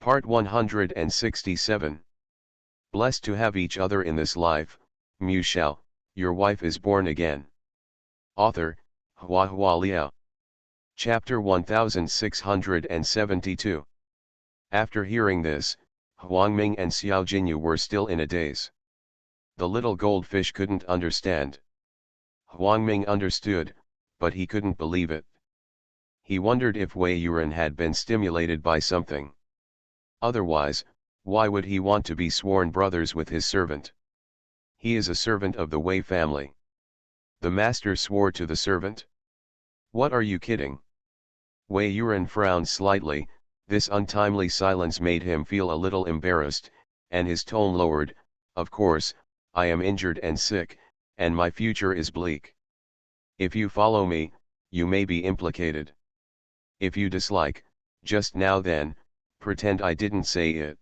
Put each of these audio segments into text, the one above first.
Part 167. Blessed to have each other in this life, Shao, your wife is born again. Author, Hua Liao. Chapter 1672. After hearing this, Huangming and Xiao Jinyu were still in a daze. The little goldfish couldn't understand. Huangming understood, but he couldn't believe it. He wondered if Wei Yuran had been stimulated by something. Otherwise, why would he want to be sworn brothers with his servant? He is a servant of the Wei family. The master swore to the servant? What are you kidding? Wei Yuran frowned slightly. This untimely silence made him feel a little embarrassed, and his tone lowered. Of course, I am injured and sick, and my future is bleak. If you follow me, you may be implicated. If you dislike, just now then, pretend I didn't say it.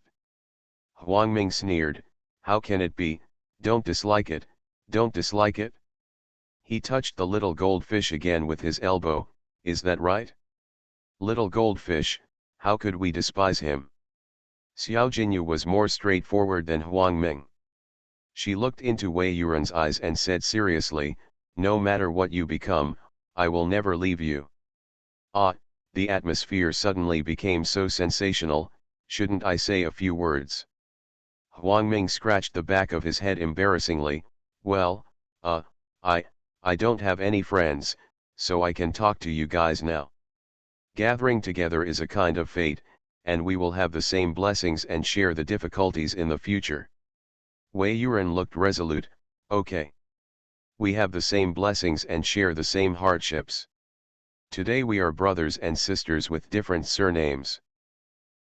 Huangming sneered, how can it be, don't dislike it, don't dislike it? He touched the little goldfish again with his elbow, is that right? Little goldfish, how could we despise him? Xiao Jinyu was more straightforward than Huangming. She looked into Wei Yuran's eyes and said seriously, no matter what you become, I will never leave you. Ah, the atmosphere suddenly became so sensational, shouldn't I say a few words? Huangming scratched the back of his head embarrassingly, well, I don't have any friends, so I can talk to you guys now. Gathering together is a kind of fate, and we will have the same blessings and share the difficulties in the future. Wei Yuran looked resolute, okay. We have the same blessings and share the same hardships. Today we are brothers and sisters with different surnames.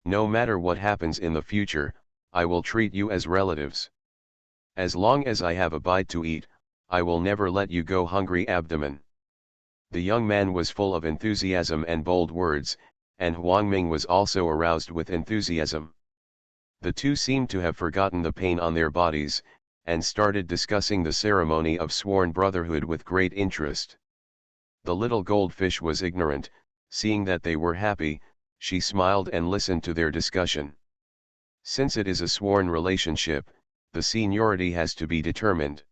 No matter what happens in the future, I will treat you as relatives. As long as I have a bite to eat, I will never let you go hungry abdomen. The young man was full of enthusiasm and bold words, and Huangming was also aroused with enthusiasm. The two seemed to have forgotten the pain on their bodies, and started discussing the ceremony of sworn brotherhood with great interest. The little goldfish was ignorant. Seeing that they were happy, she smiled and listened to their discussion. Since it is a sworn relationship, the seniority has to be determined.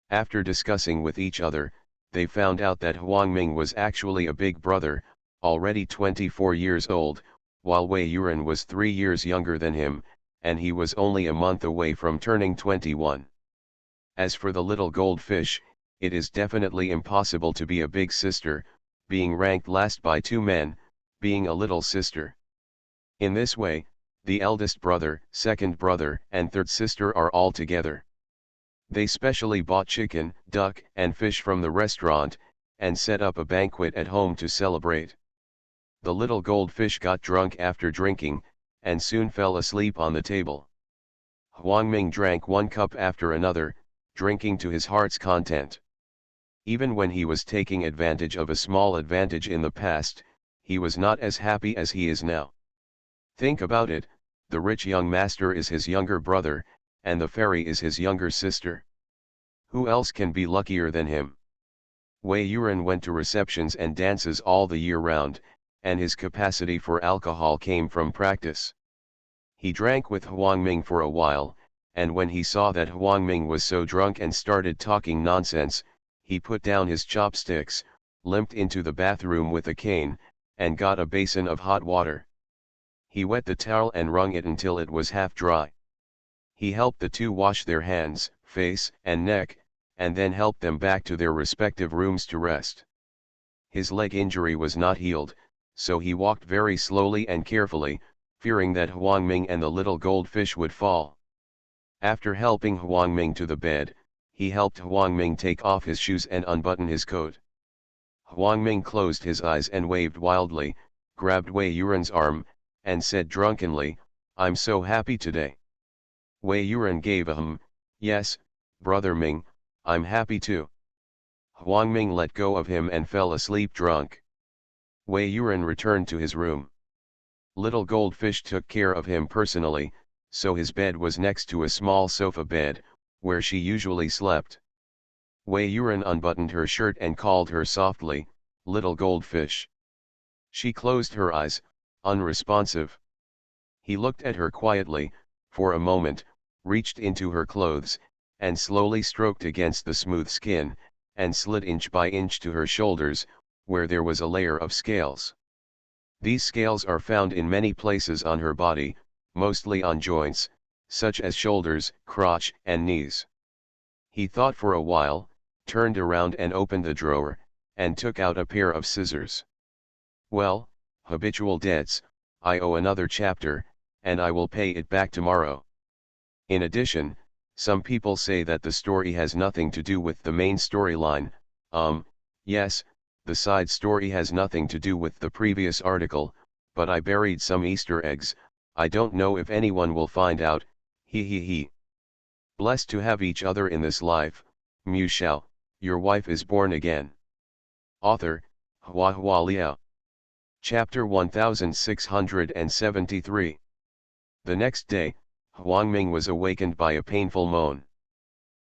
After discussing with each other, they found out that Huangming was actually a big brother, already 24 years old, while Wei Yuran was 3 years younger than him, and he was only a month away from turning 21. As for the little goldfish, it is definitely impossible to be a big sister, being ranked last by 2 men, being a little sister. In this way, the eldest brother, second brother, and third sister are all together. They specially bought chicken, duck, and fish from the restaurant, and set up a banquet at home to celebrate. The little goldfish got drunk after drinking, and soon fell asleep on the table. Huangming drank 1 cup after another, drinking to his heart's content. Even when he was taking advantage of a small advantage in the past, he was not as happy as he is now. Think about it, the rich young master is his younger brother, and the fairy is his younger sister. Who else can be luckier than him? Wei Yuran went to receptions and dances all the year round, and his capacity for alcohol came from practice. He drank with Huangming for a while, and when he saw that Huangming was so drunk and started talking nonsense, he put down his chopsticks, limped into the bathroom with a cane, and got a basin of hot water. He wet the towel and wrung it until it was half dry. He helped the two wash their hands, face, and neck, and then helped them back to their respective rooms to rest. His leg injury was not healed, so he walked very slowly and carefully, fearing that Huangming and the little goldfish would fall. After helping Huangming to the bed, he helped Huangming take off his shoes and unbutton his coat. Huangming closed his eyes and waved wildly, grabbed Wei Yuran's arm, and said drunkenly, I'm so happy today. Wei Yuran gave a yes, brother Ming, I'm happy too. Huangming let go of him and fell asleep drunk. Wei Yuran returned to his room. Little goldfish took care of him personally, so his bed was next to a small sofa bed, where she usually slept. Wei Yuran unbuttoned her shirt and called her softly, little goldfish. She closed her eyes, unresponsive. He looked at her quietly, for a moment, reached into her clothes, and slowly stroked against the smooth skin, and slid inch by inch to her shoulders, where there was a layer of scales. These scales are found in many places on her body, mostly on joints, such as shoulders, crotch, and knees. He thought for a while, turned around and opened the drawer, and took out a pair of scissors. Well, habitual debts, I owe another chapter, and I will pay it back tomorrow. In addition, some people say that the story has nothing to do with the main storyline. Yes, the side story has nothing to do with the previous article, but I buried some Easter eggs. I don't know if anyone will find out, he. Blessed to have each other in this life, Mu Shao, your wife is born again. Author, Hua Liao. Chapter 1673. The next day, Huang Ming was awakened by a painful moan.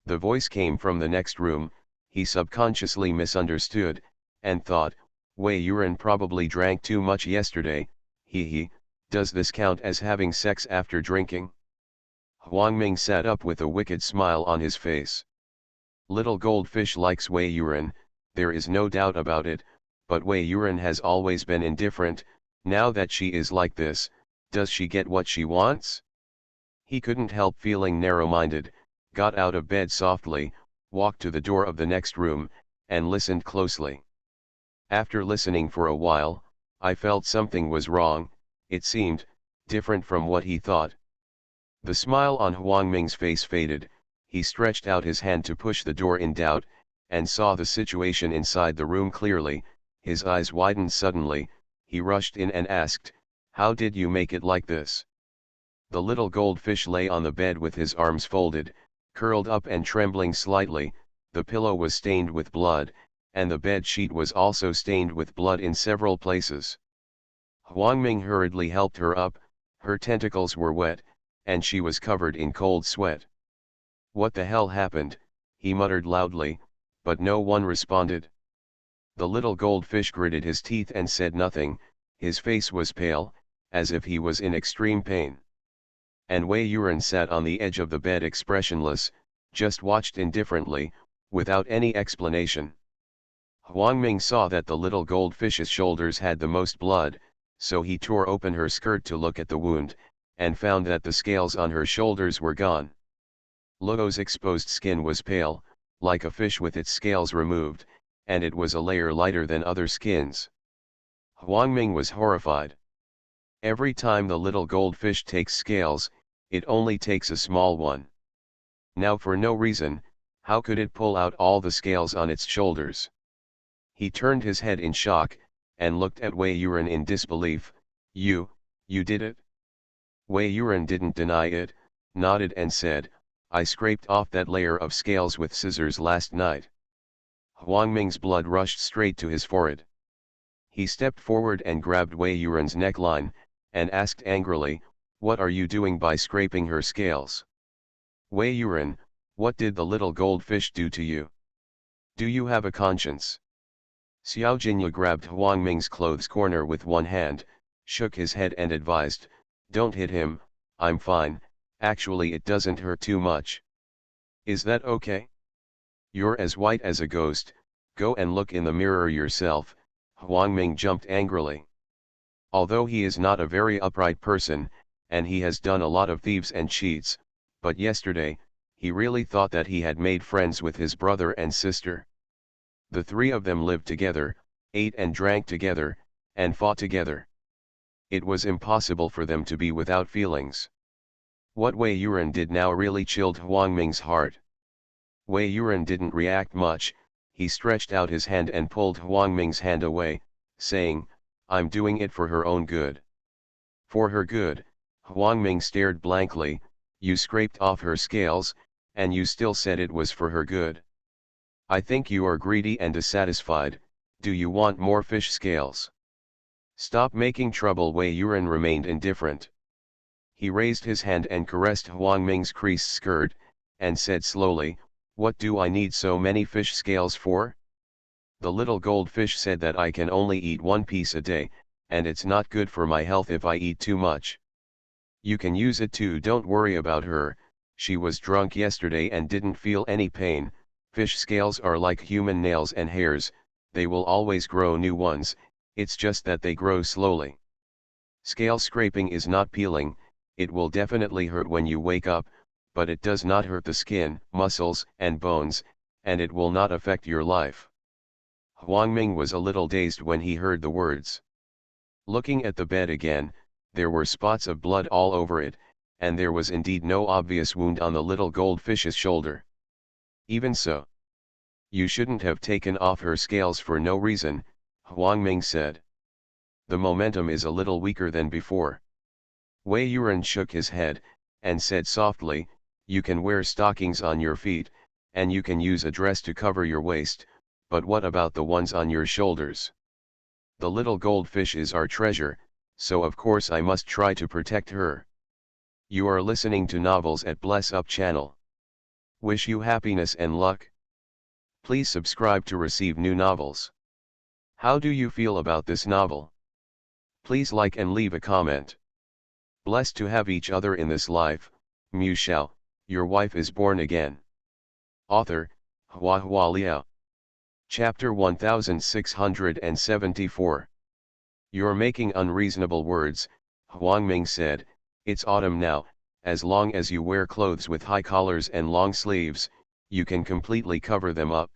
The voice came from the next room. He subconsciously misunderstood, and thought, Wei Yuran probably drank too much yesterday. Does this count as having sex after drinking? Huang Ming sat up with a wicked smile on his face. Little goldfish likes Wei Yuran, there is no doubt about it, but Wei Yuran has always been indifferent. Now that she is like this, does she get what she wants? He couldn't help feeling narrow-minded, got out of bed softly, walked to the door of the next room, and listened closely. After listening for a while, I felt something was wrong. It seemed different from what he thought. The smile on Huang Ming's face faded. He stretched out his hand to push the door in doubt, and saw the situation inside the room clearly. His eyes widened suddenly. He rushed in and asked, How did you make it like this? The little goldfish lay on the bed with his arms folded, curled up and trembling slightly. The pillow was stained with blood, and the bed sheet was also stained with blood in several places. Huang Ming hurriedly helped her up. Her tentacles were wet, and she was covered in cold sweat. What the hell happened? He muttered loudly, but no one responded. The little goldfish gritted his teeth and said nothing. His face was pale, as if he was in extreme pain. And Wei Yuran sat on the edge of the bed expressionless, just watched indifferently, without any explanation. Huang Ming saw that the little goldfish's shoulders had the most blood, so he tore open her skirt to look at the wound, and found that the scales on her shoulders were gone. Luo's exposed skin was pale, like a fish with its scales removed, and it was a layer lighter than other skins. Huang Ming was horrified. Every time the little goldfish takes scales, it only takes a small one. Now for no reason, how could it pull out all the scales on its shoulders? He turned his head in shock, and looked at Wei Yuran in disbelief. You did it? Wei Yuran didn't deny it, nodded and said, I scraped off that layer of scales with scissors last night. Huang Ming's blood rushed straight to his forehead. He stepped forward and grabbed Wei Yuran's neckline, and asked angrily, What are you doing by scraping her scales? Wei Yuran, what did the little goldfish do to you? Do you have a conscience? Xiao Jinyu grabbed Huang Ming's clothes corner with one hand, shook his head and advised, Don't hit him, I'm fine, actually it doesn't hurt too much. Is that okay? You're as white as a ghost, go and look in the mirror yourself. Huang Ming jumped angrily. Although he is not a very upright person, and he has done a lot of thieves and cheats, but yesterday, he really thought that he had made friends with his brother and sister. The three of them lived together, ate and drank together, and fought together. It was impossible for them to be without feelings. What Wei Yuran did now really chilled Huang Ming's heart. Wei Yuran didn't react much. He stretched out his hand and pulled Huang Ming's hand away, saying, I'm doing it for her own good. For her good? Huang Ming stared blankly. You scraped off her scales, and you still said it was for her good. I think you are greedy and dissatisfied. Do you want more fish scales? Stop making trouble. Wei Yuran remained indifferent. He raised his hand and caressed Huang Ming's creased skirt, and said slowly, What do I need so many fish scales for? The little goldfish said that I can only eat one piece a day, and it's not good for my health if I eat too much. You can use it too. Don't worry about her, she was drunk yesterday and didn't feel any pain. Fish scales are like human nails and hairs, they will always grow new ones, it's just that they grow slowly. Scale scraping is not peeling, it will definitely hurt when you wake up, but it does not hurt the skin, muscles, and bones, and it will not affect your life. Huang Ming was a little dazed when he heard the words. Looking at the bed again, there were spots of blood all over it, and there was indeed no obvious wound on the little goldfish's shoulder. Even so, you shouldn't have taken off her scales for no reason, Huang Ming said. The momentum is a little weaker than before. Wei Yuan shook his head, and said softly, you can wear stockings on your feet, and you can use a dress to cover your waist, but what about the ones on your shoulders? The little goldfish is our treasure, so of course I must try to protect her. You are listening to Novels at Bless Up channel. Wish you happiness and luck. Please subscribe to receive new novels. How do you feel about this novel? Please like and leave a comment. Blessed to have each other in this life, Mu Shao, your wife is born again. Author, Hua Hua Liao. Chapter 1674. You're making unreasonable words, Huang Ming said. It's autumn now, as long as you wear clothes with high collars and long sleeves, you can completely cover them up.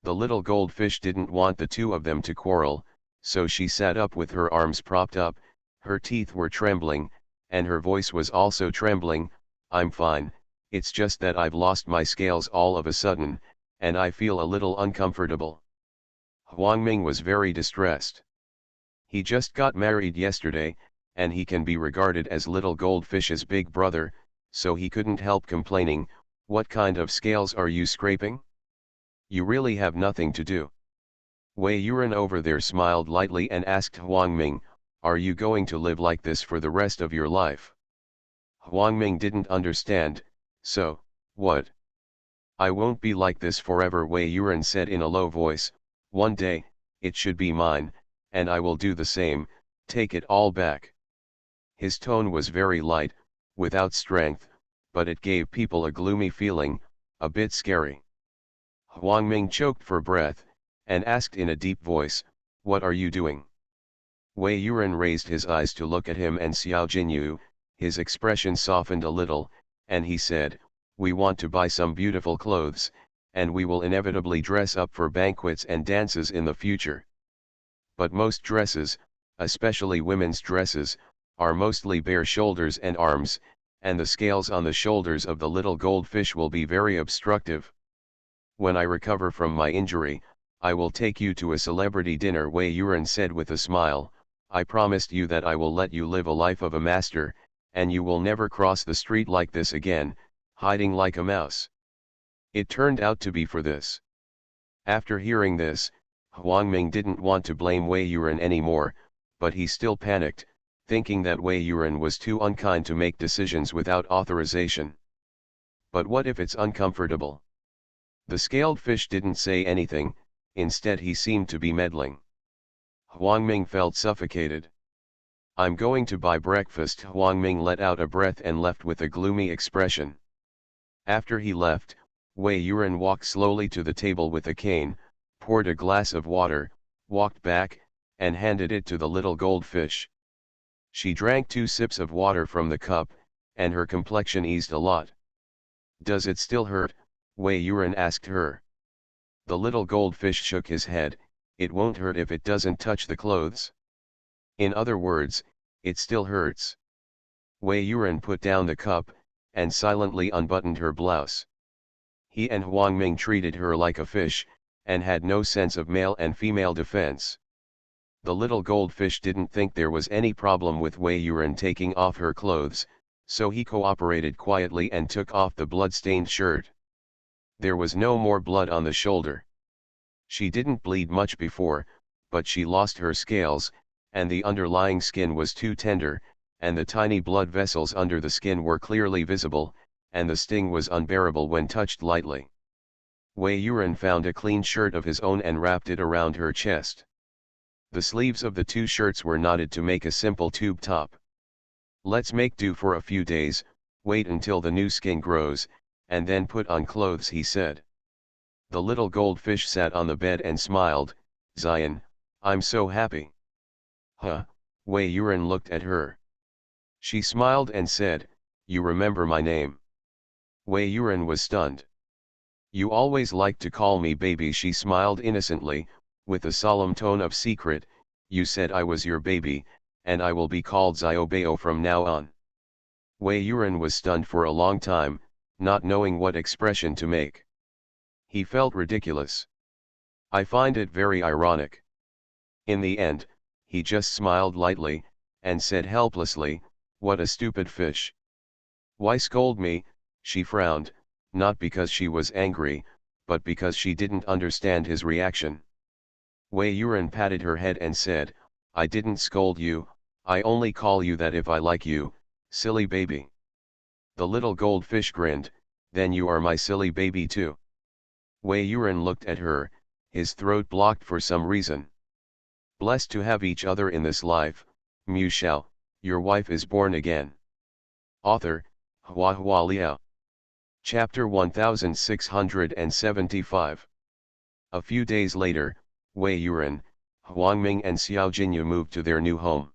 The little goldfish didn't want the two of them to quarrel, so she sat up with her arms propped up, her teeth were trembling, and her voice was also trembling. I'm fine, it's just that I've lost my scales all of a sudden, and I feel a little uncomfortable. Huang Ming was very distressed. He just got married yesterday, and he can be regarded as little goldfish's big brother, so he couldn't help complaining. What kind of scales are you scraping? You really have nothing to do. Wei Yuan over there smiled lightly and asked Huang Ming, are you going to live like this for the rest of your life? Huang Ming didn't understand, so, what? I won't be like this forever, Wei Yuan said in a low voice. One day, it should be mine, and I will do the same, take it all back. His tone was very light, without strength, but it gave people a gloomy feeling, a bit scary. Huang Ming choked for breath, and asked in a deep voice, what are you doing? Wei Yuan raised his eyes to look at him and Xiao Jinyu, his expression softened a little, and he said, we want to buy some beautiful clothes, and we will inevitably dress up for banquets and dances in the future. But most dresses, especially women's dresses, are mostly bare shoulders and arms, and the scales on the shoulders of the little goldfish will be very obstructive. When I recover from my injury, I will take you to a celebrity dinner, Wei Yuan said with a smile. I promised you that I will let you live a life of a master, and you will never cross the street like this again, hiding like a mouse. It turned out to be for this. After hearing this, Huang Ming didn't want to blame Wei Yuan anymore, but he still panicked, thinking that Wei Yuan was too unkind to make decisions without authorization. But what if it's uncomfortable? The scaled fish didn't say anything, instead he seemed to be meddling. Huang Ming felt suffocated. I'm going to buy breakfast. Huang Ming let out a breath and left with a gloomy expression. After he left, Wei Yuan walked slowly to the table with a cane, poured a glass of water, walked back, and handed it to the little goldfish. She drank 2 sips of water from the cup, and her complexion eased a lot. Does it still hurt? Wei Yuan asked her. The little goldfish shook his head. It won't hurt if it doesn't touch the clothes. In other words, it still hurts. Wei Yuan put down the cup, and silently unbuttoned her blouse. He and Huang Ming treated her like a fish, and had no sense of male and female defense. The little goldfish didn't think there was any problem with Wei Yuan taking off her clothes, so he cooperated quietly and took off the blood-stained shirt. There was no more blood on the shoulder. She didn't bleed much before, but she lost her scales, and the underlying skin was too tender, and the tiny blood vessels under the skin were clearly visible, and the sting was unbearable when touched lightly. Wei Yuan found a clean shirt of his own and wrapped it around her chest. The sleeves of the 2 shirts were knotted to make a simple tube top. Let's make do for a few days, wait until the new skin grows, and then put on clothes, he said. The little goldfish sat on the bed and smiled. Zion, I'm so happy. Huh, Wei Yuran looked at her. She smiled and said, you remember my name. Wei Yuran was stunned. You always liked to call me baby, she smiled innocently, with a solemn tone of secret. You said I was your baby, and I will be called Xiaobao from now on. Wei Yuran was stunned for a long time, not knowing what expression to make. He felt ridiculous. I find it very ironic. In the end, he just smiled lightly, and said helplessly, what a stupid fish. Why scold me? She frowned, not because she was angry, but because she didn't understand his reaction. Wei Yuran patted her head and said, I didn't scold you, I only call you that if I like you, silly baby. The little goldfish grinned, then you are my silly baby too. Wei Yuran looked at her, his throat blocked for some reason. Blessed to have each other in this life, Mu Shao, your wife is born again. Author, Hua Hua Liao. Chapter 1675. A few days later, Wei Yuran, Huangming and Xiao Jinyu moved to their new home.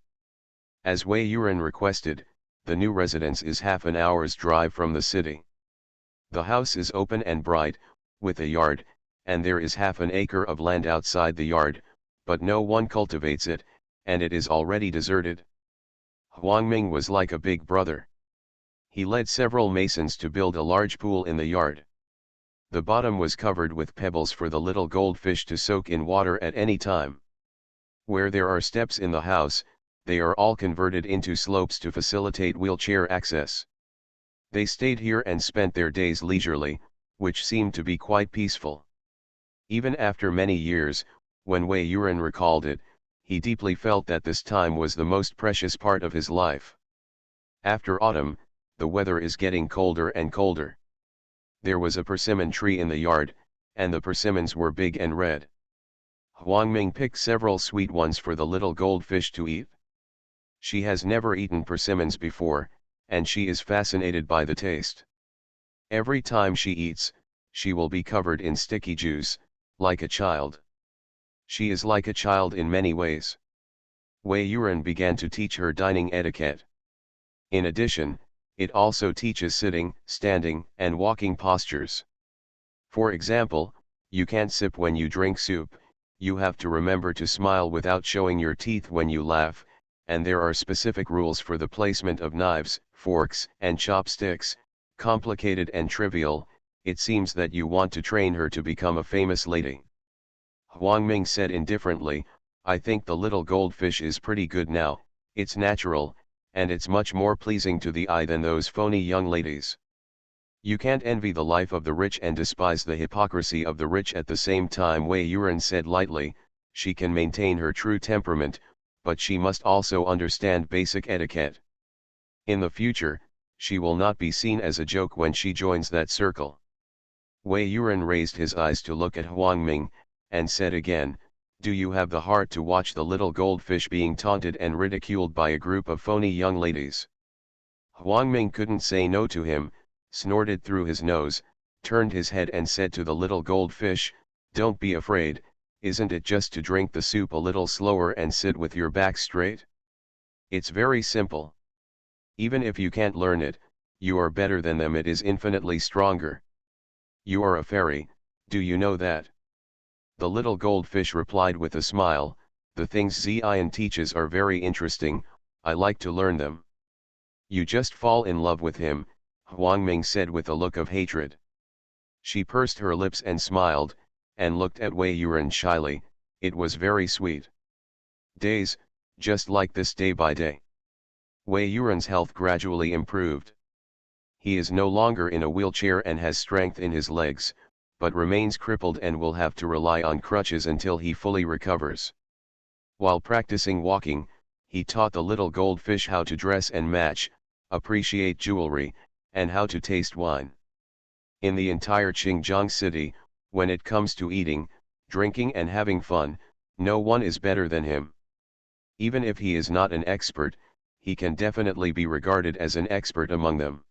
As Wei Yuran requested, the new residence is half an hour's drive from the city. The house is open and bright, with a yard, and there is half an acre of land outside the yard, but no one cultivates it, and it is already deserted. Huangming was like a big brother. He led several masons to build a large pool in the yard. The bottom was covered with pebbles for the little goldfish to soak in water at any time. Where there are steps in the house, they are all converted into slopes to facilitate wheelchair access. They stayed here and spent their days leisurely, which seemed to be quite peaceful. Even after many years, when Wei Yuran recalled it, he deeply felt that this time was the most precious part of his life. After autumn, the weather is getting colder and colder. There was a persimmon tree in the yard, and the persimmons were big and red. Huangming picked several sweet ones for the little goldfish to eat. She has never eaten persimmons before, and she is fascinated by the taste. Every time she eats, she will be covered in sticky juice, like a child. She is like a child in many ways. Wei Yuran began to teach her dining etiquette. In addition, it also teaches sitting, standing, and walking postures. For example, you can't sip when you drink soup, you have to remember to smile without showing your teeth when you laugh, and there are specific rules for the placement of knives, forks, and chopsticks. Complicated and trivial, it seems that you want to train her to become a famous lady. Huangming said indifferently, I think the little goldfish is pretty good now, it's natural, and it's much more pleasing to the eye than those phony young ladies. You can't envy the life of the rich and despise the hypocrisy of the rich at the same time, Wei Yuran said lightly. She can maintain her true temperament, but she must also understand basic etiquette. In the future, she will not be seen as a joke when she joins that circle. Wei Yuran raised his eyes to look at Huangming, and said again, do you have the heart to watch the little goldfish being taunted and ridiculed by a group of phony young ladies? Huangming couldn't say no to him, snorted through his nose, turned his head and said to the little goldfish, don't be afraid, isn't it just to drink the soup a little slower and sit with your back straight? It's very simple. Even if you can't learn it, you are better than them, it is infinitely stronger. You are a fairy, do you know that? The little goldfish replied with a smile, the things Zion teaches are very interesting, I like to learn them. You just fall in love with him, Huangming said with a look of hatred. She pursed her lips and smiled, and looked at Wei Yuran shyly, it was very sweet. Days, just like this day by day. Wei Yuran's health gradually improved. He is no longer in a wheelchair and has strength in his legs, but remains crippled and will have to rely on crutches until he fully recovers. While practicing walking, he taught the little goldfish how to dress and match, appreciate jewelry, and how to taste wine. In the entire Xinjiang city, when it comes to eating, drinking and having fun, no one is better than him. Even if he is not an expert, he can definitely be regarded as an expert among them.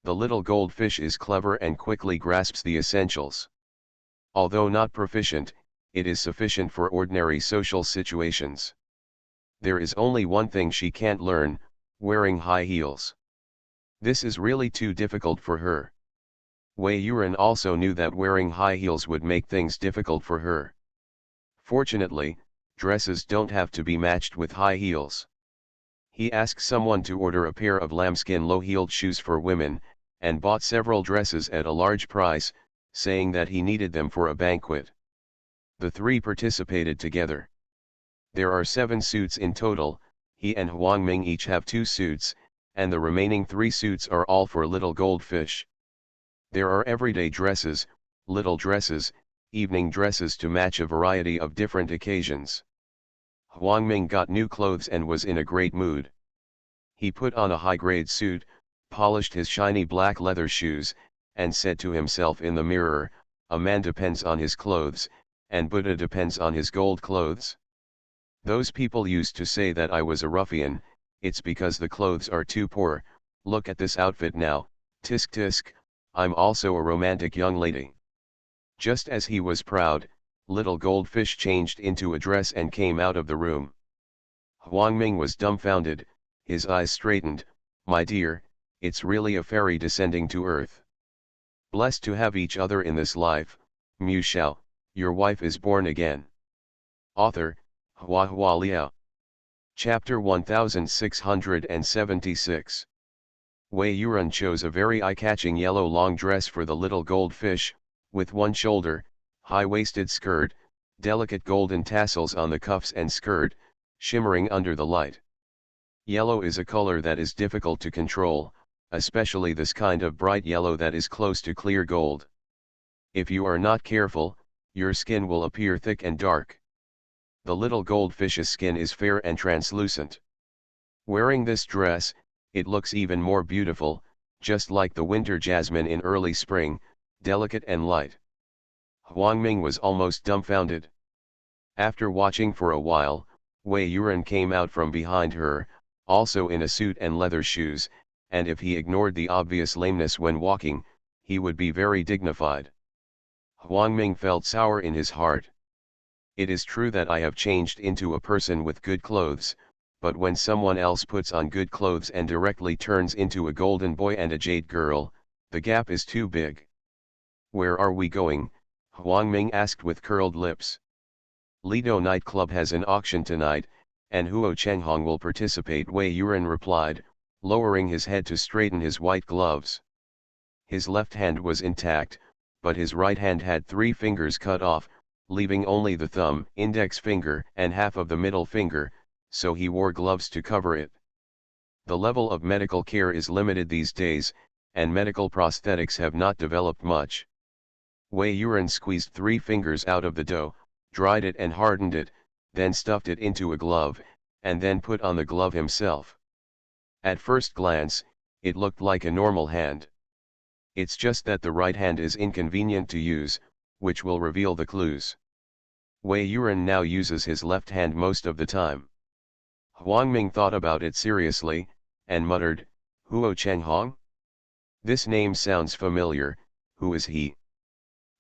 The little goldfish is clever and quickly grasps the essentials. Although not proficient, it is sufficient for ordinary social situations. There is only one thing she can't learn: wearing high heels. This is really too difficult for her. Wei Yuran also knew that wearing high heels would make things difficult for her. Fortunately, dresses don't have to be matched with high heels. He asked someone to order a pair of lambskin low-heeled shoes for women, and bought several dresses at a large price, saying that he needed them for a banquet. The three participated together. There are 7 suits in total. He and Huang Ming each have 2 suits, and the remaining 3 suits are all for little goldfish. There are everyday dresses, little dresses, evening dresses to match a variety of different occasions. Huang Ming got new clothes and was in a great mood. He put on a high-grade suit, polished his shiny black leather shoes, and said to himself in the mirror, "A man depends on his clothes, and Buddha depends on his gold clothes. Those people used to say that I was a ruffian. It's because the clothes are too poor. Look at this outfit now, tisk tisk, I'm also a romantic young lady." Just as he was proud, little goldfish changed into a dress and came out of the room. Huang Ming was dumbfounded, his eyes straightened. "My dear, it's really a fairy descending to earth. Blessed to have each other in this life, Mu Shao, your wife is born again." Author, Hua Hua Liao. Chapter 1676. Wei Yuran chose a very eye-catching yellow long dress for the little goldfish, with one shoulder, high-waisted skirt, delicate golden tassels on the cuffs and skirt, shimmering under the light. Yellow is a color that is difficult to control, especially this kind of bright yellow that is close to clear gold. If you are not careful, your skin will appear thick and dark. The little goldfish's skin is fair and translucent. Wearing this dress, it looks even more beautiful, just like the winter jasmine in early spring, delicate and light. Huang Ming was almost dumbfounded. After watching for a while, Wei Yuran came out from behind her, also in a suit and leather shoes, and if he ignored the obvious lameness when walking, he would be very dignified. Huang Ming felt sour in his heart. It is true that I have changed into a person with good clothes, but when someone else puts on good clothes and directly turns into a golden boy and a jade girl, the gap is too big. "Where are we going?" Huang Ming asked with curled lips. "Lido nightclub has an auction tonight, and Huo Chenghong will participate," Wei Yuran replied, lowering his head to straighten his white gloves. His left hand was intact, but his right hand had 3 fingers cut off, leaving only the thumb, index finger, and half of the middle finger, so he wore gloves to cover it. The level of medical care is limited these days, and medical prosthetics have not developed much. Wei Yuran squeezed 3 fingers out of the dough, dried it and hardened it, then stuffed it into a glove, and then put on the glove himself. At first glance, it looked like a normal hand. It's just that the right hand is inconvenient to use, which will reveal the clues. Wei Yuran now uses his left hand most of the time. Huang Ming thought about it seriously, and muttered, "Huo Chenghong? This name sounds familiar. Who is he?"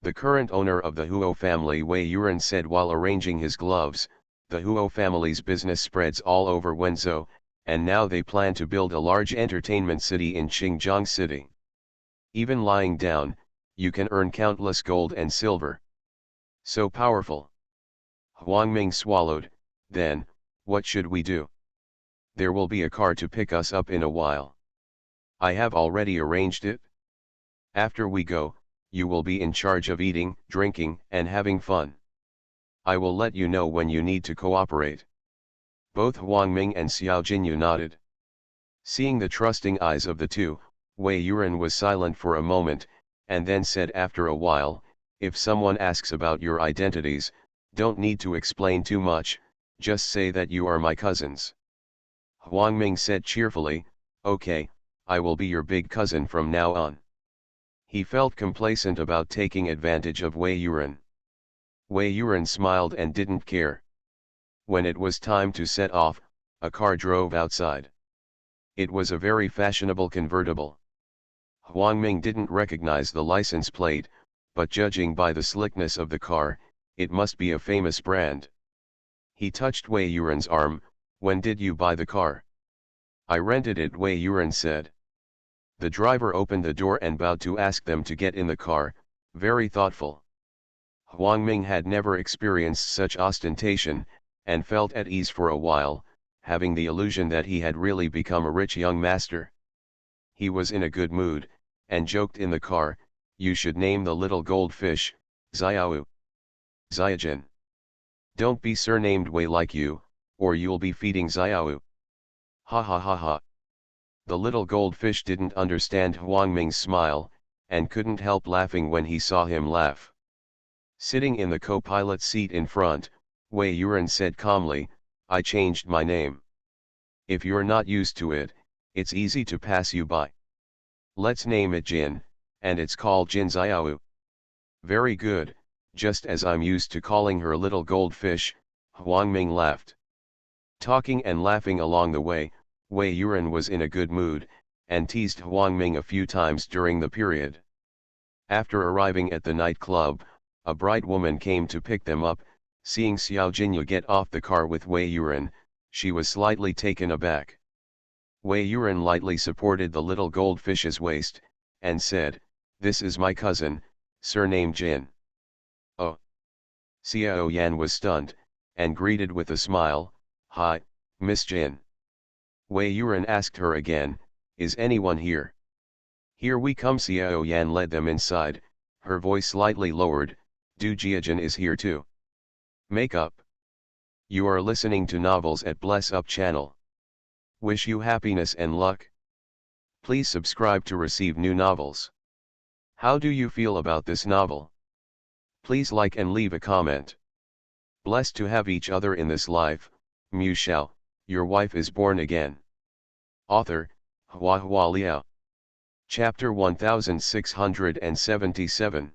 "The current owner of the Huo family," Wei Yuran said while arranging his gloves. "The Huo family's business spreads all over Wenzhou, and now they plan to build a large entertainment city in Xinjiang City. Even lying down, you can earn countless gold and silver. So powerful." Huang Ming swallowed. "Then, what should we do?" "There will be a car to pick us up in a while. I have already arranged it. After we go, you will be in charge of eating, drinking, and having fun. I will let you know when you need to cooperate." Both Huang Ming and Xiao Jinyu nodded. Seeing the trusting eyes of the two, Wei Yuran was silent for a moment, and then said after a while, "If someone asks about your identities, don't need to explain too much, just say that you are my cousins." Huang Ming said cheerfully, "Okay, I will be your big cousin from now on." He felt complacent about taking advantage of Wei Yuran. Wei Yuran smiled and didn't care. When it was time to set off, a car drove outside. It was a very fashionable convertible. Huang Ming didn't recognize the license plate, but judging by the slickness of the car, it must be a famous brand. He touched Wei Yuran's arm. When did you buy the car? I rented it, Wei Yuran said. The driver opened the door and bowed to ask them to get in the car, very thoughtful. Huang Ming had never experienced such ostentation, and felt at ease for a while, having the illusion that he had really become a rich young master. He was in a good mood, and joked in the car, "You should name the little goldfish, Xiao. Xiaojin. Don't be surnamed Wei like you, or you'll be feeding Xiao." Ha ha ha ha. The little goldfish didn't understand Huang Ming's smile, and couldn't help laughing when he saw him laugh. Sitting in the co-pilot seat in front, Wei Yuran said calmly, "I changed my name. If you're not used to it, it's easy to pass you by. Let's name it Jin, and it's called Jin Xiao." "Very good, just as I'm used to calling her little goldfish," Huang Ming laughed. Talking and laughing along the way, Wei Yuran was in a good mood, and teased Huang Ming a few times during the period. After arriving at the nightclub, a bright woman came to pick them up. Seeing Xiao Jinyu get off the car with Wei Yuran, she was slightly taken aback. Wei Yuran lightly supported the little goldfish's waist, and said, "This is my cousin, surnamed Jin." "Oh." Xiao Yan was stunned, and greeted with a smile, "Hi, Miss Jin." Wei Yuran asked her again, "Is anyone here?" "Here we come." Xiao Yan led them inside, her voice slightly lowered, "Du Jiajin is here too." Make up. You are listening to Novels at Bless Up channel. Wish you happiness and luck. Please subscribe to receive new novels. How do you feel about this novel? Please like and leave a comment. Blessed to have each other in this life. Mu Shao, your wife is born again. Author, Hua Hua Liao. Chapter 1677.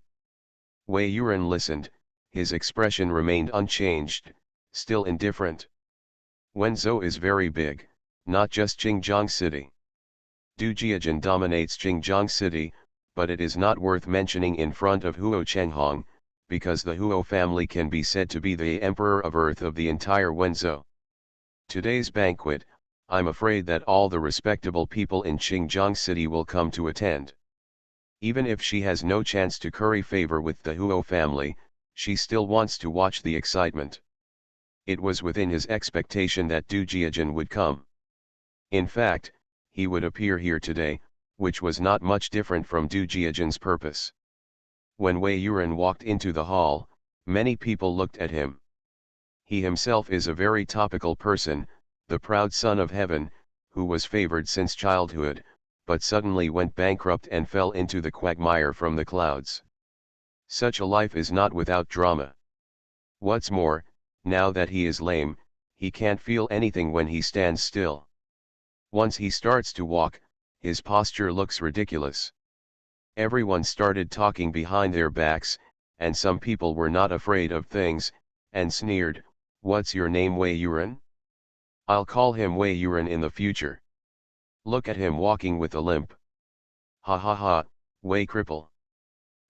Wei Yuran listened, his expression remained unchanged, still indifferent. Wenzhou is very big, not just Xinjiang City. Du Jiajin dominates Xinjiang City, but it is not worth mentioning in front of Huo Chenghong, because the Huo family can be said to be the emperor of earth of the entire Wenzhou. Today's banquet, I'm afraid that all the respectable people in Xinjiang City will come to attend. Even if she has no chance to curry favor with the Huo family, she still wants to watch the excitement. It was within his expectation that Du Jiajin would come. In fact, he would appear here today, which was not much different from Du Jiajin's purpose. When Wei Yuran walked into the hall, many people looked at him. He himself is a very topical person, the proud son of heaven, who was favored since childhood, but suddenly went bankrupt and fell into the quagmire from the clouds. Such a life is not without drama. What's more, now that he is lame, he can't feel anything when he stands still. Once he starts to walk, his posture looks ridiculous. Everyone started talking behind their backs, and some people were not afraid of things, and sneered, "What's your name, Wei Yuran? I'll call him Wei Yuran in the future. Look at him walking with a limp. Ha ha ha, Wei cripple."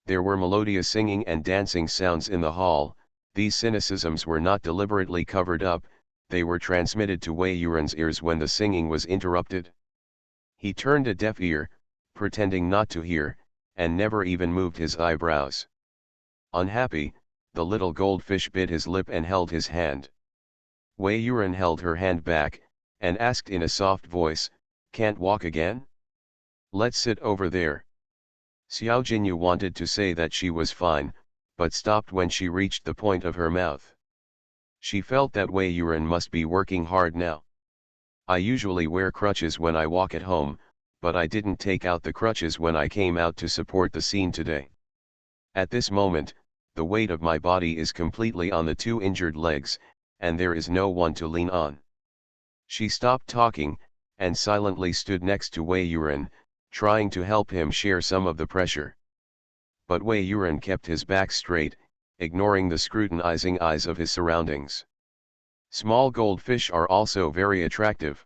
There were melodious singing and dancing sounds in the hall. These cynicisms were not deliberately covered up, they were transmitted to Wei Yuran's ears when the singing was interrupted. He turned a deaf ear, pretending not to hear, and never even moved his eyebrows. Unhappy, the little goldfish bit his lip and held his hand. Wei Yuran held her hand back, and asked in a soft voice, "Can't walk again? Let's sit over there." Xiao Jinyu wanted to say that she was fine, but stopped when she reached the point of her mouth. She felt that Wei Yuran must be working hard now. "I usually wear crutches when I walk at home, but I didn't take out the crutches when I came out to support the scene today. At this moment, the weight of my body is completely on the two injured legs, and there is no one to lean on." She stopped talking, and silently stood next to Wei Yuran, trying to help him share some of the pressure. But Wei Yuran kept his back straight, ignoring the scrutinizing eyes of his surroundings. Small goldfish are also very attractive.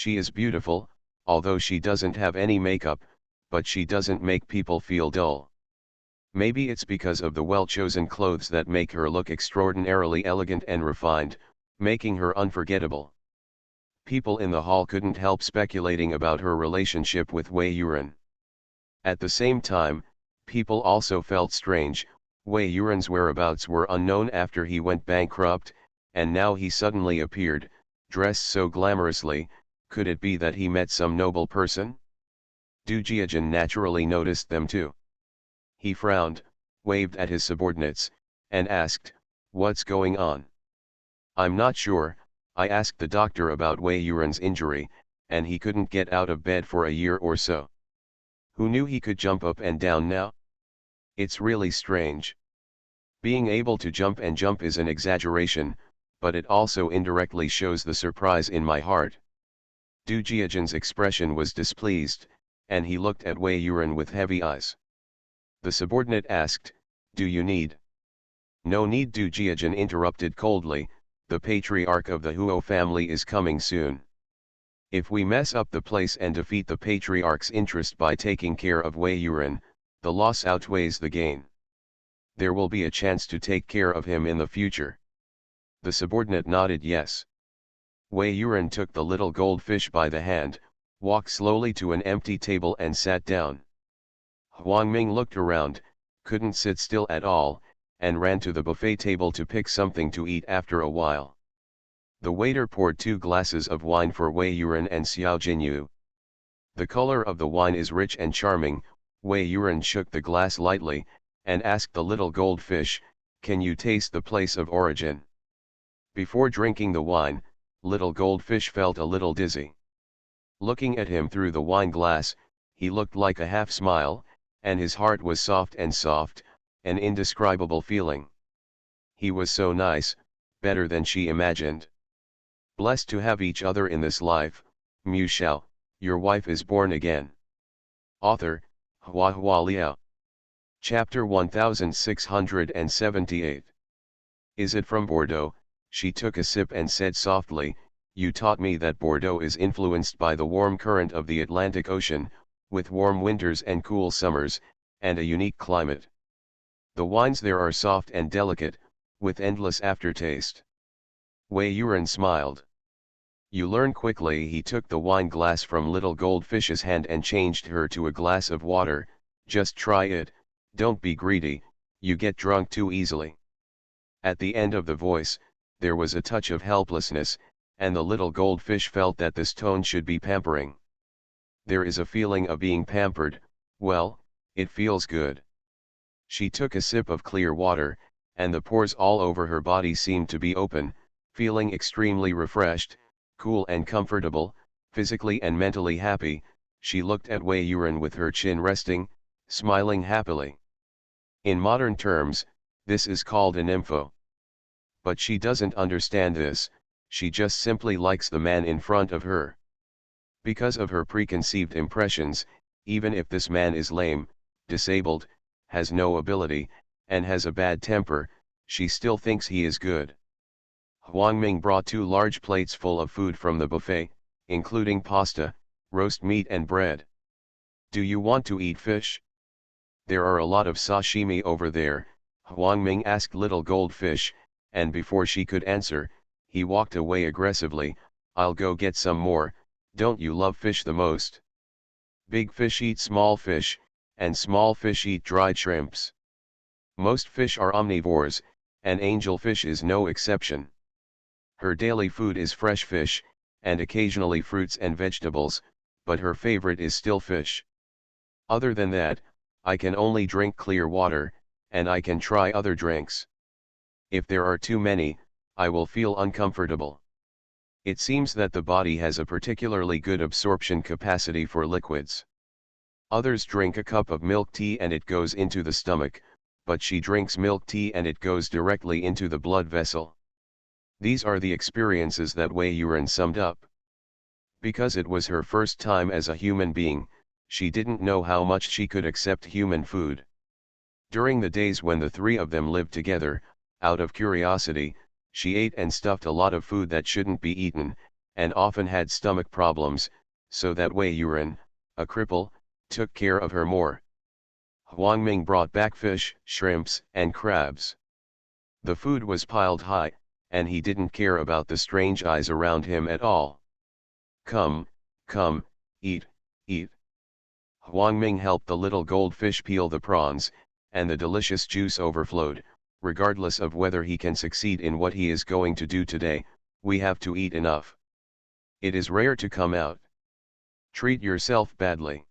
She is beautiful, although she doesn't have any makeup, but she doesn't make people feel dull. Maybe it's because of the well-chosen clothes that make her look extraordinarily elegant and refined, making her unforgettable. People in the hall couldn't help speculating about her relationship with Wei Yuran. At the same time, people also felt strange. Wei Yuran's whereabouts were unknown after he went bankrupt, and now he suddenly appeared, dressed so glamorously. Could it be that he met some noble person? Du Jiajin naturally noticed them too. He frowned, waved at his subordinates, and asked, "What's going on?" "I'm not sure. I asked the doctor about Wei Yuran's injury, and he couldn't get out of bed for a year or so. Who knew he could jump up and down now? It's really strange. Being able to jump and jump is an exaggeration, but it also indirectly shows the surprise in my heart." Du Jiajin's expression was displeased, and he looked at Wei Yuran with heavy eyes. The subordinate asked, "Do you need?" "No need," Du Jiajin interrupted coldly. "The patriarch of the Huo family is coming soon. If we mess up the place and defeat the patriarch's interest by taking care of Wei Yuran, the loss outweighs the gain. There will be a chance to take care of him in the future." The subordinate nodded yes. Wei Yuran took the little goldfish by the hand, walked slowly to an empty table and sat down. Huang Ming looked around, couldn't sit still at all, and ran to the buffet table to pick something to eat after a while. The waiter poured 2 glasses of wine for Wei Yuran and Xiao Jinyu. The color of the wine is rich and charming. Wei Yuran shook the glass lightly, and asked the little goldfish, "Can you taste the place of origin?" Before drinking the wine, little goldfish felt a little dizzy. Looking at him through the wine glass, he looked like a half smile, and his heart was soft, an indescribable feeling. He was so nice, better than she imagined. Blessed to have each other in this life. Mu Shao, your wife is born again. Author, Hua Hua Liao. Chapter 1678. Is it from Bordeaux? She took a sip and said softly, "You taught me that Bordeaux is influenced by the warm current of the Atlantic Ocean, with warm winters and cool summers, and a unique climate. The wines there are soft and delicate, with endless aftertaste." Wei Yuran smiled. "You learn quickly." He took the wine glass from little goldfish's hand and changed her to a glass of water. "Just try it, don't be greedy, you get drunk too easily." At the end of the voice, there was a touch of helplessness, and the little goldfish felt that this tone should be pampering. There is a feeling of being pampered. Well, it feels good. She took a sip of clear water, and the pores all over her body seemed to be open, feeling extremely refreshed, cool and comfortable, physically and mentally happy. She looked at Wei Yuran with her chin resting, smiling happily. In modern terms, this is called an nympho. But she doesn't understand this, she just simply likes the man in front of her. Because of her preconceived impressions, even if this man is lame, disabled, has no ability, and has a bad temper, she still thinks he is good. Huang Ming brought 2 large plates full of food from the buffet, including pasta, roast meat and bread. "Do you want to eat fish? There are a lot of sashimi over there," Huang Ming asked little goldfish, and before she could answer, he walked away aggressively. "I'll go get some more. Don't you love fish the most? Big fish eat small fish, and small fish eat dried shrimps. Most fish are omnivores, and angelfish is no exception. Her daily food is fresh fish, and occasionally fruits and vegetables, but her favorite is still fish. Other than that, I can only drink clear water, and I can try other drinks. If there are too many, I will feel uncomfortable. It seems that the body has a particularly good absorption capacity for liquids. Others drink a cup of milk tea and it goes into the stomach, but she drinks milk tea and it goes directly into the blood vessel." These are the experiences that Wei Yuran summed up. Because it was her first time as a human being, she didn't know how much she could accept human food. During the days when the 3 of them lived together, out of curiosity, she ate and stuffed a lot of food that shouldn't be eaten, and often had stomach problems, so that Wei Yuran, a cripple, took care of her more. Huang Ming brought back fish, shrimps, and crabs. The food was piled high, and he didn't care about the strange eyes around him at all. Come, come, eat, eat. Huang Ming helped the little goldfish peel the prawns, and the delicious juice overflowed. Regardless of whether he can succeed in what he is going to do today, we have to eat enough. It is rare to come out. Treat yourself badly.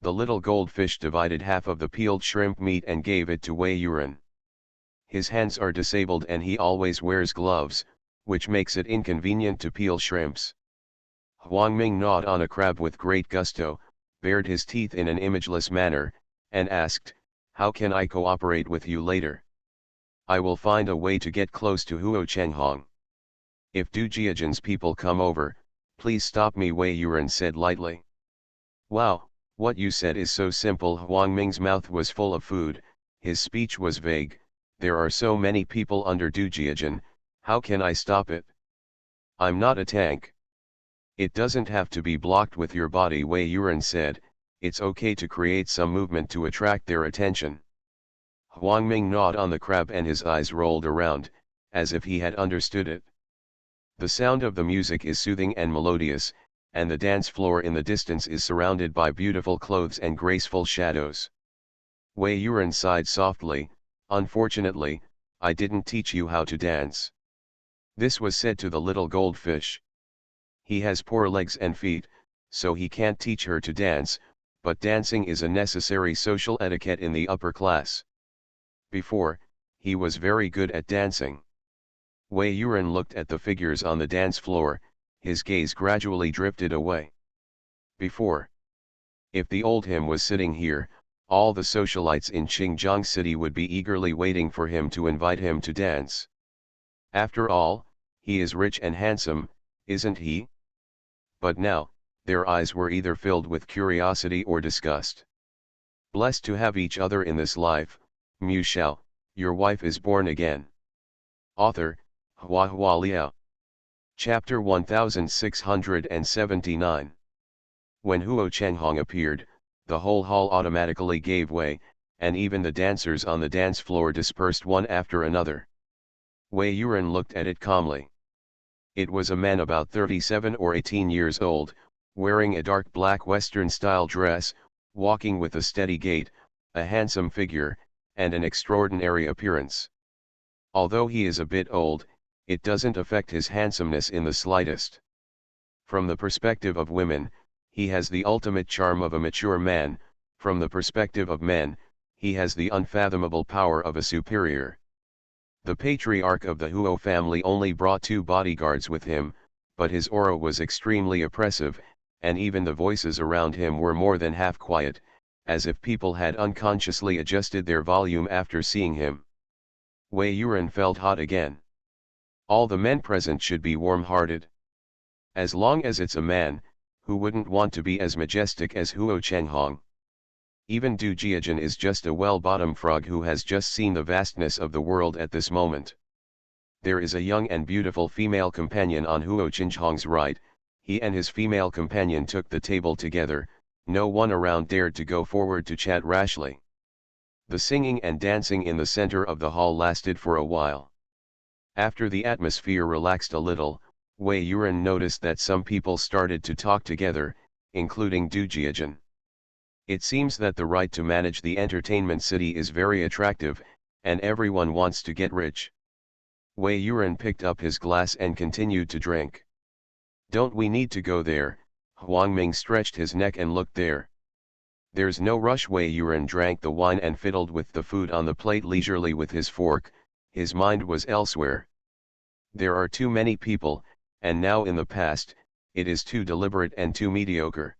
The little goldfish divided half of the peeled shrimp meat and gave it to Wei Yuran. His hands are disabled and he always wears gloves, which makes it inconvenient to peel shrimps. Huang Ming gnawed on a crab with great gusto, bared his teeth in an imageless manner, and asked, "How can I cooperate with you later? I will find a way to get close to Huo Chenghong. If Du Jiajian's people come over, please stop me," Wei Yuran said lightly. "Wow, what you said is so simple." Huang Ming's mouth was full of food, his speech was vague. "There are so many people under Du Jiajian, how can I stop it? I'm not a tank." "It doesn't have to be blocked with your body," Wei Yuran said, "it's okay to create some movement to attract their attention." Huang Ming gnawed on the crab and his eyes rolled around, as if he had understood it. The sound of the music is soothing and melodious, and the dance floor in the distance is surrounded by beautiful clothes and graceful shadows. Wei Yuran sighed softly, "Unfortunately, I didn't teach you how to dance." This was said to the little goldfish. "He has poor legs and feet, so he can't teach her to dance, but dancing is a necessary social etiquette in the upper class. Before, he was very good at dancing." Wei Yuran looked at the figures on the dance floor, his gaze gradually drifted away. Before. If the old him was sitting here, all the socialites in Xinjiang City would be eagerly waiting for him to invite him to dance. After all, he is rich and handsome, isn't he? But now, their eyes were either filled with curiosity or disgust. "Blessed to have each other in this life, Mu Shao, your wife is born again." Author, Hua Hua Liao. Chapter 1679. When Huo Chenghong appeared, the whole hall automatically gave way, and even the dancers on the dance floor dispersed one after another. Wei Yuran looked at it calmly. It was a man about 37 or 18 years old, wearing a dark black Western-style dress, walking with a steady gait, a handsome figure, and an extraordinary appearance. Although he is a bit old, it doesn't affect his handsomeness in the slightest. From the perspective of women, he has the ultimate charm of a mature man. From the perspective of men, he has the unfathomable power of a superior. The patriarch of the Huo family only brought 2 bodyguards with him, but his aura was extremely oppressive, and even the voices around him were more than half quiet, as if people had unconsciously adjusted their volume after seeing him. Wei Yuran felt hot again. All the men present should be warm-hearted. As long as it's a man, who wouldn't want to be as majestic as Huo Chenghong? Even Du Jiajian is just a well-bottomed frog who has just seen the vastness of the world at this moment. There is a young and beautiful female companion on Huo Chenghong's right. He and his female companion took the table together. No one around dared to go forward to chat rashly. The singing and dancing in the center of the hall lasted for a while. After the atmosphere relaxed a little, Wei Yuran noticed that some people started to talk together, including Du Jiajian. It seems that the right to manage the entertainment city is very attractive, and everyone wants to get rich. Wei Yuran picked up his glass and continued to drink. "Don't we need to go there?" Huang Ming stretched his neck and looked there. "There's no rush." Wei Yuran drank the wine and fiddled with the food on the plate leisurely with his fork. His mind was elsewhere. There are too many people, and now in the past, it is too deliberate and too mediocre.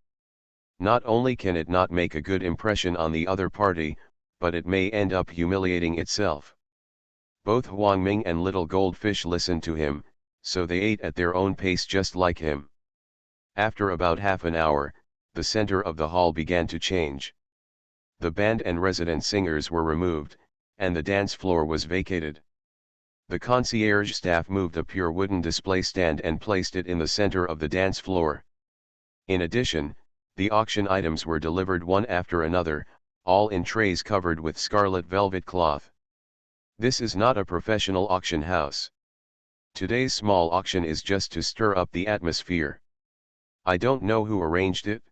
Not only can it not make a good impression on the other party, but it may end up humiliating itself. Both Huang Ming and Little Goldfish listened to him, so they ate at their own pace just like him. After about half an hour, the center of the hall began to change. The band and resident singers were removed, and the dance floor was vacated. The concierge staff moved a pure wooden display stand and placed it in the center of the dance floor. In addition, the auction items were delivered one after another, all in trays covered with scarlet velvet cloth. This is not a professional auction house. Today's small auction is just to stir up the atmosphere. I don't know who arranged it.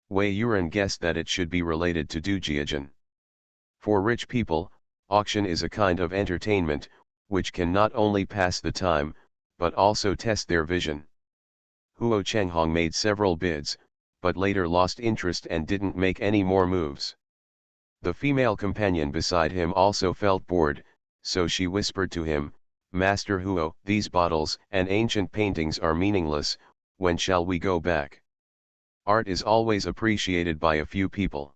Wei Yuran guessed that it should be related to Dujiajin. For rich people, auction is a kind of entertainment, which can not only pass the time, but also test their vision. Huo Chenghong made several bids, but later lost interest and didn't make any more moves. The female companion beside him also felt bored, so she whispered to him, "Master Huo, these bottles and ancient paintings are meaningless, when shall we go back? Art is always appreciated by a few people.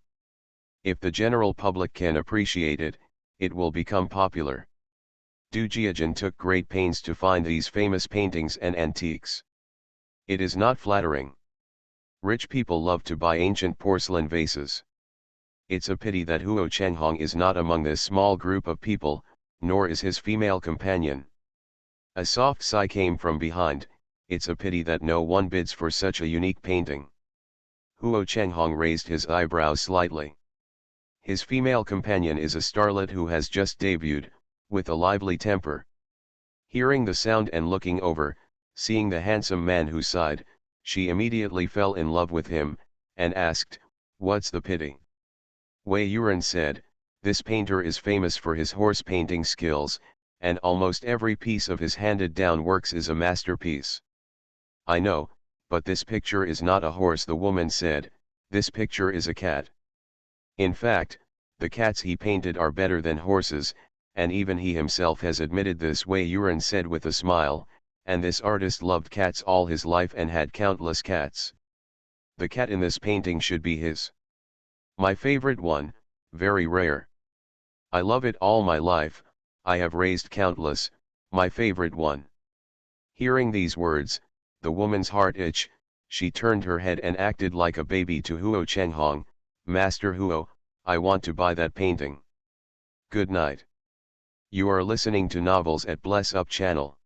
If the general public can appreciate it, it will become popular." Du Jiajin took great pains to find these famous paintings and antiques. It is not flattering. Rich people love to buy ancient porcelain vases. It's a pity that Huo Chenghong is not among this small group of people, nor is his female companion. A soft sigh came from behind. It's a pity that no one bids for such a unique painting. Huo Chenghong raised his eyebrows slightly. His female companion is a starlet who has just debuted, with a lively temper. Hearing the sound and looking over, seeing the handsome man who sighed, she immediately fell in love with him, and asked, "What's the pity?" Wei Yuran said, "This painter is famous for his horse painting skills, and almost every piece of his handed-down works is a masterpiece." "I know, but this picture is not a horse," the woman said, "this picture is a cat. In fact, the cats he painted are better than horses, and even he himself has admitted this," Wei Yuran said with a smile, "and this artist loved cats all his life and had countless cats. The cat in this painting should be his. My favorite one, very rare. I love it all my life, I have raised countless, my favorite one." Hearing these words, the woman's heart itched, she turned her head and acted like a baby to Huo Chenghong, "Master Huo, I want to buy that painting. Good night." You are listening to Novels at Bless Up channel.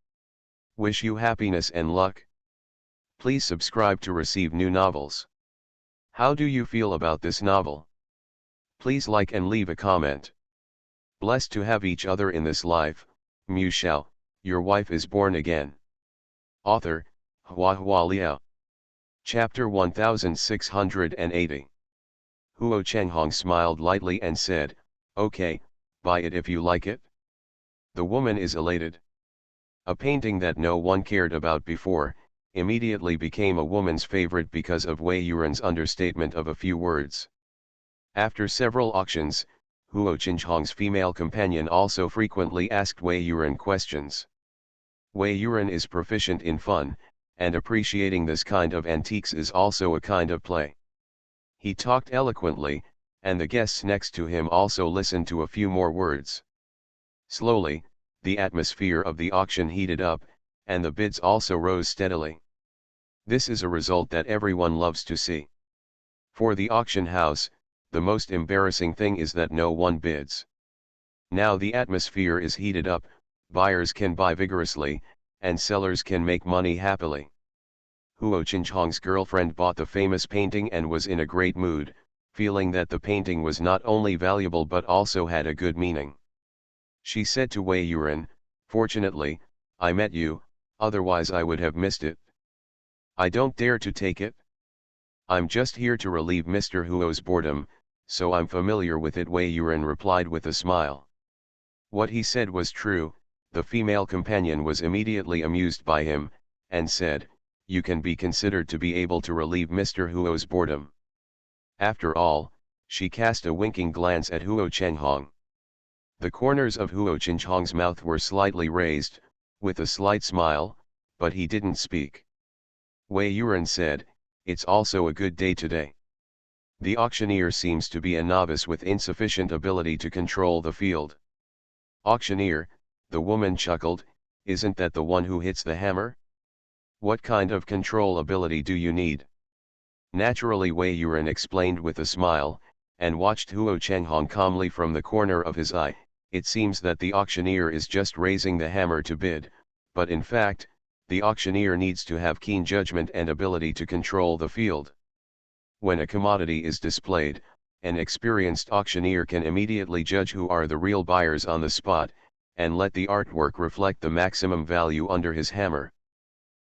Wish you happiness and luck. Please subscribe to receive new novels. How do you feel about this novel? Please like and leave a comment. Blessed to have each other in this life, Mu Shao, your wife is born again. Author, Hua Hua Liao. Chapter 1680. Huo Chenghong smiled lightly and said, "Okay, buy it if you like it." The woman is elated. A painting that no one cared about before, immediately became a woman's favorite because of Wei Yuran's understatement of a few words. After several auctions, Huo Chenghong's female companion also frequently asked Wei Yuran questions. Wei Yuran is proficient in fun, and appreciating this kind of antiques is also a kind of play. He talked eloquently, and the guests next to him also listened to a few more words. Slowly, the atmosphere of the auction heated up, and the bids also rose steadily. This is a result that everyone loves to see. For the auction house, the most embarrassing thing is that no one bids. Now the atmosphere is heated up, buyers can buy vigorously, and sellers can make money happily. Huo Chenghong's girlfriend bought the famous painting and was in a great mood, feeling that the painting was not only valuable but also had a good meaning. She said to Wei Yuran, "Fortunately, I met you, otherwise I would have missed it. I don't dare to take it. I'm just here to relieve Mr. Huo's boredom, so I'm familiar with it," Wei Yuran replied with a smile. What he said was true. The female companion was immediately amused by him, and said, "You can be considered to be able to relieve Mr. Huo's boredom." After all, she cast a winking glance at Huo Chenghong. The corners of Huo Chenghong's mouth were slightly raised, with a slight smile, but he didn't speak. Wei Yuran said, "It's also a good day today. The auctioneer seems to be a novice with insufficient ability to control the field." "Auctioneer," the woman chuckled, "isn't that the one who hits the hammer? What kind of control ability do you need?" Naturally, Wei Yuran explained with a smile, and watched Huo Chenghong calmly from the corner of his eye. It seems that the auctioneer is just raising the hammer to bid, but in fact, the auctioneer needs to have keen judgment and ability to control the field. When a commodity is displayed, an experienced auctioneer can immediately judge who are the real buyers on the spot, and let the artwork reflect the maximum value under his hammer.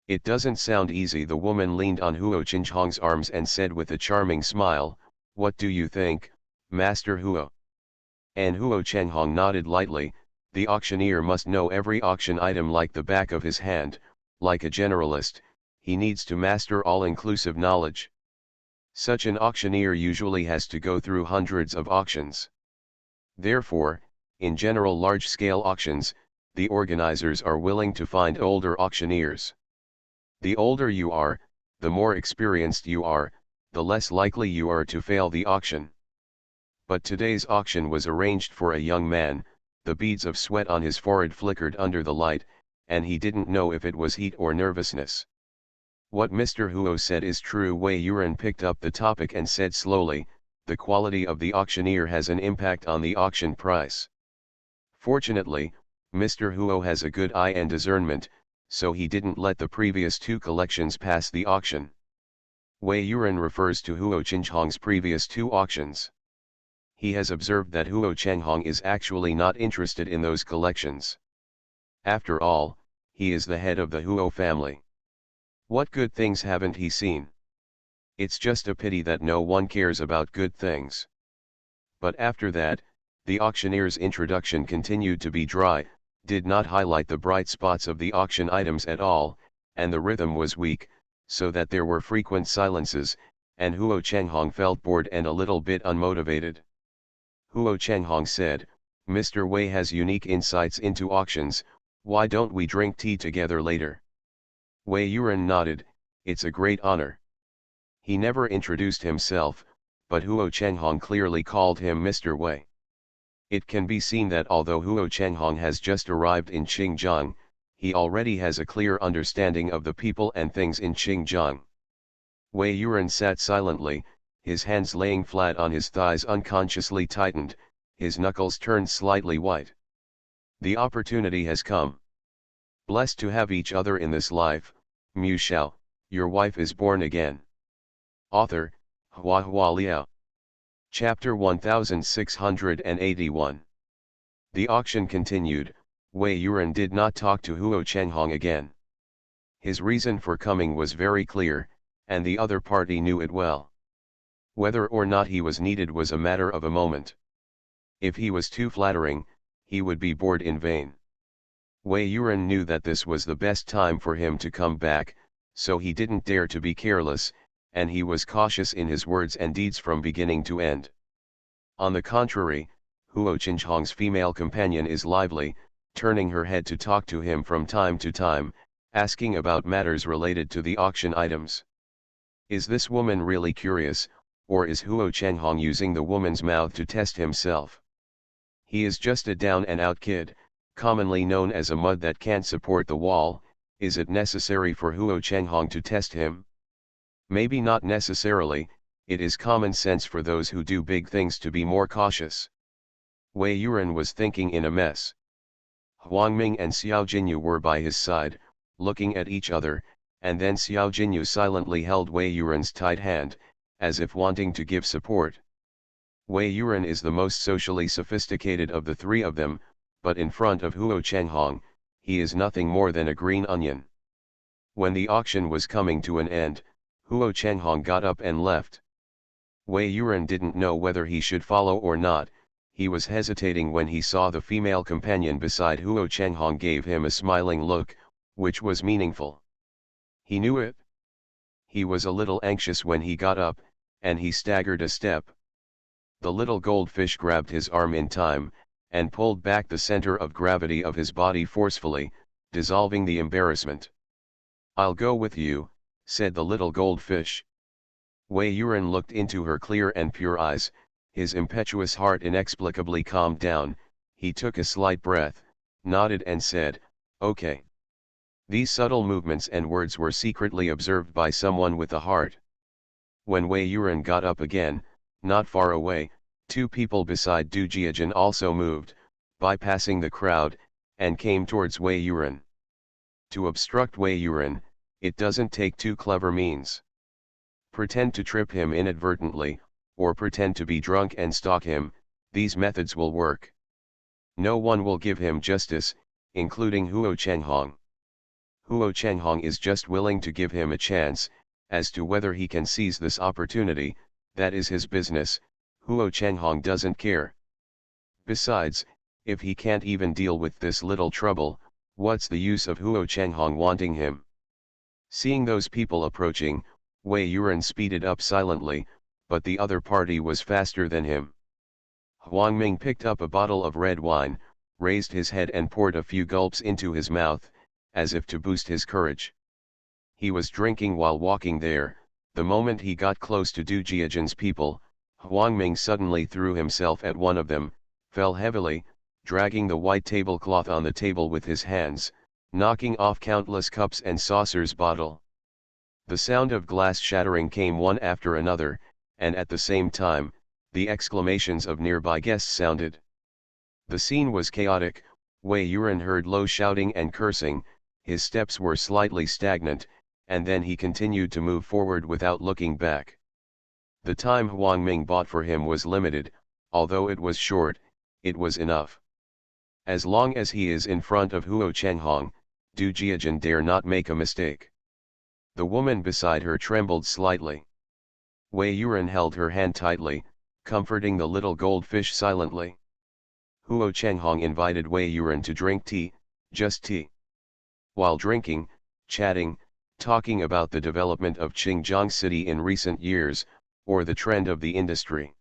It doesn't sound easy. The woman leaned on Huo Qinghong's arms and said with a charming smile, "What do you think, Master Huo?" And Huo Qinghong nodded lightly. The auctioneer must know every auction item like the back of his hand. Like a generalist, he needs to master all-inclusive knowledge. Such an auctioneer usually has to go through hundreds of auctions. Therefore, in general large-scale auctions, the organizers are willing to find older auctioneers. The older you are, the more experienced you are, the less likely you are to fail the auction. But today's auction was arranged for a young man. The beads of sweat on his forehead flickered under the light, and he didn't know if it was heat or nervousness. "What Mr. Huo said is true." Wei Yuran picked up the topic and said slowly, "The quality of the auctioneer has an impact on the auction price. Fortunately, Mr. Huo has a good eye and discernment, so he didn't let the previous two collections pass the auction." Wei Yuran refers to Huo Qinghong's previous two auctions. He has observed that Huo Qinghong is actually not interested in those collections. After all, he is the head of the Huo family. What good things haven't he seen? It's just a pity that no one cares about good things. But after that, the auctioneer's introduction continued to be dry, did not highlight the bright spots of the auction items at all, and the rhythm was weak, so that there were frequent silences, and Huo Qinghong felt bored and a little bit unmotivated. Huo Qinghong said, "Mr. Wei has unique insights into auctions. Why don't we drink tea together later?" Wei Yuran nodded. "It's a great honor." He never introduced himself, but Huo Qinghong clearly called him Mr. Wei. It can be seen that although Huo Qinghong has just arrived in Xinjiang, he already has a clear understanding of the people and things in Xinjiang. Wei Yuran sat silently, his hands laying flat on his thighs unconsciously tightened, his knuckles turned slightly white. The opportunity has come. Blessed to have each other in this life. Mu Shao, your wife is born again. Author, Hua Hua Liao. Chapter 1681. The auction continued. Wei Yuran did not talk to Huo Qinghong again. His reason for coming was very clear, and the other party knew it well. Whether or not he was needed was a matter of a moment. If he was too flattering, he would be bored in vain. Wei Yuran knew that this was the best time for him to come back, so he didn't dare to be careless, and he was cautious in his words and deeds from beginning to end. On the contrary, Huo Qinghong's female companion is lively, turning her head to talk to him from time to time, asking about matters related to the auction items. Is this woman really curious, or is Huo Qinghong using the woman's mouth to test himself? He is just a down-and-out kid, commonly known as a mud that can't support the wall. Is it necessary for Huo Qinghong to test him? Maybe not necessarily. It is common sense for those who do big things to be more cautious. Wei Yuran was thinking in a mess. Huang Ming and Xiao Jinyu were by his side, looking at each other, and then Xiao Jinyu silently held Wei Yuran's tight hand, as if wanting to give support. Wei Yuran is the most socially sophisticated of the three of them, but in front of Huo Qinghong, he is nothing more than a green onion. When the auction was coming to an end, Huo Qinghong got up and left. Wei Yuran didn't know whether he should follow or not. He was hesitating when he saw the female companion beside Huo Qinghong gave him a smiling look, which was meaningful. He knew it. He was a little anxious when he got up, and he staggered a step. The little goldfish grabbed his arm in time, and pulled back the center of gravity of his body forcefully, dissolving the embarrassment. "I'll go with you," said the little goldfish. Wei Yuran looked into her clear and pure eyes, his impetuous heart inexplicably calmed down. He took a slight breath, nodded and said, "Okay." These subtle movements and words were secretly observed by someone with a heart. When Wei Yuran got up again, not far away, two people beside Du Jiajin also moved, bypassing the crowd, and came towards Wei Yuran. To obstruct Wei Yuran, it doesn't take two clever means. Pretend to trip him inadvertently, or pretend to be drunk and stalk him, these methods will work. No one will give him justice, including Huo Chenghong. Huo Chenghong is just willing to give him a chance. As to whether he can seize this opportunity, that is his business. Huo Chenghong doesn't care. Besides, if he can't even deal with this little trouble, what's the use of Huo Chenghong wanting him? Seeing those people approaching, Wei Yuran speeded up silently, but the other party was faster than him. Huang Ming picked up a bottle of red wine, raised his head and poured a few gulps into his mouth, as if to boost his courage. He was drinking while walking there. The moment he got close to Du Jiajin's people, Huang Ming suddenly threw himself at one of them, fell heavily, dragging the white tablecloth on the table with his hands, knocking off countless cups and saucers bottle. The sound of glass shattering came one after another, and at the same time, the exclamations of nearby guests sounded. The scene was chaotic. Wei Yuran heard low shouting and cursing, his steps were slightly stagnant, and then he continued to move forward without looking back. The time Huang Ming bought for him was limited, although it was short, it was enough. As long as he is in front of Huo Chenghong, Du Jiajin dare not make a mistake. The woman beside her trembled slightly. Wei Yuran held her hand tightly, comforting the little goldfish silently. Huo Chenghong invited Wei Yuran to drink tea, just tea. While drinking, chatting, talking about the development of Xinjiang city in recent years, or the trend of the industry.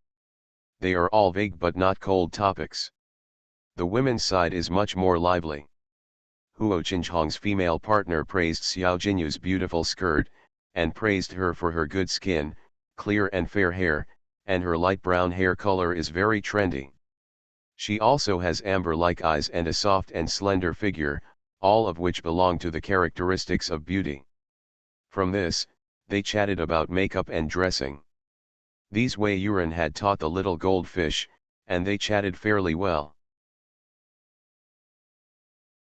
They are all vague but not cold topics. The women's side is much more lively. Huo Chenghong's female partner praised Xiao Jinyu's beautiful skirt, and praised her for her good skin, clear and fair hair, and her light brown hair color is very trendy. She also has amber-like eyes and a soft and slender figure, all of which belong to the characteristics of beauty. From this, they chatted about makeup and dressing. These Wei Yuran had taught the little goldfish, and they chatted fairly well.